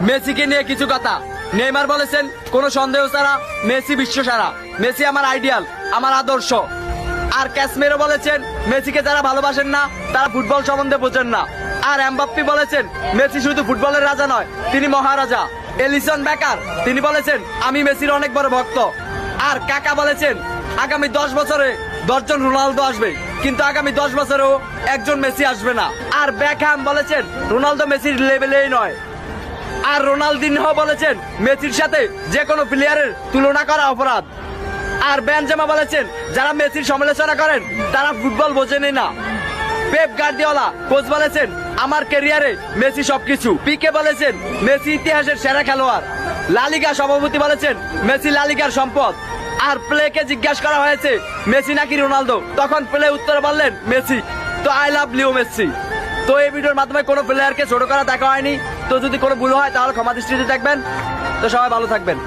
মেসিকে নিয়ে কিছু কথা। নেইমার বলেছেন কোনো সন্দেহ ছাড়া মেসি বিশ্বসেরা, মেসি আমার আইডিয়াল, আমার আদর্শ। আর ক্যাসমেরো বলেছেন মেসিকে যারা ভালোবাসেন না তারা ফুটবল সম্বন্ধে বোঝেন না। আর এমবাপ্পে বলেছেন মেসি শুধু ফুটবলের রাজা নয়, তিনি মহারাজা। এলিসন বেকার তিনি বলেছেন আমি মেসির অনেক বড় ভক্ত। আর কাকা বলেছেন আগামী 10 বছরে 10 জন রোনালদো আসবে, কিন্তু আগামী 10 বছরেও একজন মেসি আসবে না। আর বেকহ্যাম বলেছেন রোনালদো মেসির লেভেলেই নয়। আর রোনালদিনহো বলেছেন মেসির সাথে যে কোনো প্লেয়ারের তুলনা করা অপরাধ। আর বেনজেমা বলেছেন যারা মেসির সমালোচনা করেন তারা ফুটবল বোঝেনই না। পেপ গার্দিওলা কোচ বলেছেন আমার ক্যারিয়ারে মেসি সবকিছু। পিকে বলেছেন মেসি ইতিহাসের সেরা খেলোয়াড়। লা লিগা সভাপতি বলেছেন মেসি লা লিগার সম্পদ। আর প্লেকে জিজ্ঞাসা করা হয়েছে মেসি নাকি রোনালদো, তখন প্লে উত্তর বললেন মেসি। তো আই লাভ লিও মেসি। তো এই ভিডিওর মাধ্যমে কোনো প্লেয়ারকে ছোট করা দেখা হয়নি। তো যদি কোনো ভুল হয় তাহলে ক্ষমা দৃষ্টিতে দেখবেন। তো সবাই ভালো থাকবেন।